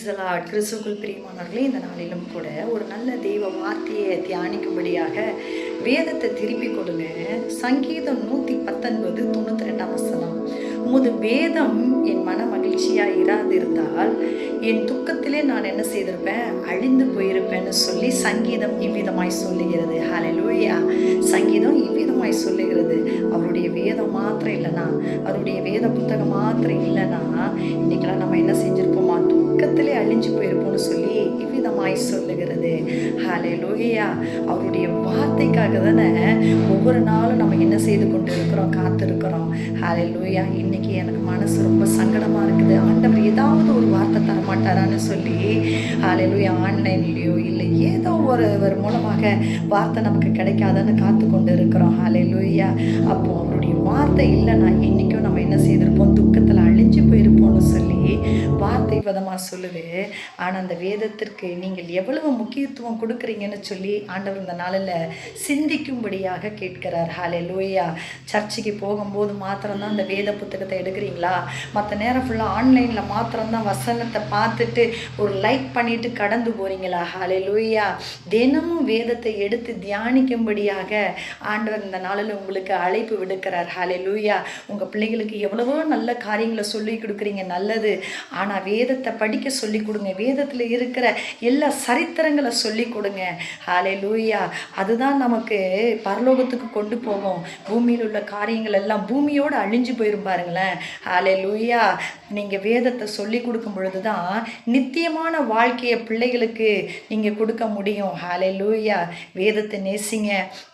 கிறிஸ்துவுக்குள் பிரியமானவர்களே, இந்த நாளிலும் கூட ஒரு நல்ல தெய்வ வார்த்தையை தியானிக்கும்படியாக வேதத்தை திருப்பி கொடுங்க. சங்கீதம் 119 92 வசனம். உமது வேதம் என் மன மகிழ்ச்சியா இராதிருந்தால் என் துக்கத்திலே நான் என்ன செய்திருப்பேன், அழிந்து போயிருப்பேன்னு சொல்லி சங்கீதம் இவ்விதமாய் சொல்லுகிறது. ஹல்லேலூயா. சங்கீதம் இவ்விதமாய் சொல்லுகிறது. அவருடைய வேதம் மாத்திரம் இல்லைன்னா, அவருடைய வேத புத்தகம் மாத்திரம் இல்லைன்னா, இன்னைக்கெல்லாம் நம்ம என்ன செஞ்சிருப்போமா, துக்கத்திலே அழிஞ்சு போயிருப்போம்னு சொல்லி இவ்விதமாய் சொல்லுகிறது. ஹல்லேலூயா. அவருடைய வார்த்தைக்காக தானே ஒவ்வொரு நாளும் நம்ம என்ன செய்து கொண்டு இருக்கிறோம், காத்திருக்கிறோம். ஹல்லேலூயா. இன்னைக்கு எனக்கு மனசு ரொம்ப சங்கடமா இருக்குது, ஆண்டவர் ஏதாவது ஒரு வார்த்தை தரமாட்டாரான்னு சொல்லி ஹல்லேலூயா ஆன்லைன்லயோ இல்லை ஏதோ ஒரு மூலமாக வார்த்தை நமக்கு கிடைக்காதான்னு காத்து கொண்டு இருக்கிறோம். ஹல்லேலூயா. அப்போ அவருடைய வார்த்தை இல்லைன்னா இன்னைக்கும் நம்ம என்ன செய்திருப்போம், துக்கத்தில் அழிஞ்சு போயிருப்போம்னு சொல்லி வார்த்தை விதமாக சொல்லுது. ஆனால் அந்த வேதத்திற்கு நீங்கள் எவ்வளவு முக்கியத்துவம் கொடுக்குறீங்கன்னு சொல்லி ஆண்டவர் இந்த நாளில் சிந்திக்கும்படியாக கேட்கிறார். ஹல்லேலூயா. சர்ச்சுக்கு போகும்போது மாத்திரம்தான் அந்த வேத புத்தகத்தை எடுக்கிறீங்களா? மற்ற நேரம் ஃபுல்லாக ஆன்லைனில் மாத்திரம்தான் வசனத்தை பார்த்துட்டு ஒரு லைக் பண்ணிட்டு கடந்து போகிறீங்களா? ஹல்லேலூயா. தினமும் வேதத்தை எடுத்து தியானிக்கும்படியாக ஆண்டவர் இந்த நாளில் உங்களுக்கு அழைப்பு விடுக்கிறார். ஹல்லேலூயா. உங்கள் பிள்ளைகளுக்கு எவ்வளவோ நல்ல காரியங்களை சொல்லி கொடுக்குறீங்க, நல்லது. ஆனால் வேதத்தை படிக்க சொல்லி கொடுங்க. வேதத்தில் இருக்கிற எல்லா சரித்திரங்களை சொல்லி கொடுங்க. ஹல்லேலூயா. அதுதான் நமக்கு பரலோகத்துக்கு கொண்டு போகும். பூமியில் உள்ள காரியங்கள் எல்லாம் பூமியோடு அழிஞ்சு போயிரும் பாருங்களேன். ஹல்லேலூயா. நீங்கள் வேதத்தை சொல்லி கொடுக்கும் பொழுது தான் நித்தியமான வாழ்க்கையை பிள்ளைகளுக்கு நீங்கள் கொடுக்க முடியும். ஹல்லேலூயா. வேதத்தை நேசிங்க,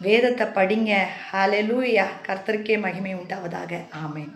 வேதத்தை படிங்க. ஹல்லேலூயா. கர்த்தருக்கே மகிமை உண்டாவதாக. ஆமென்.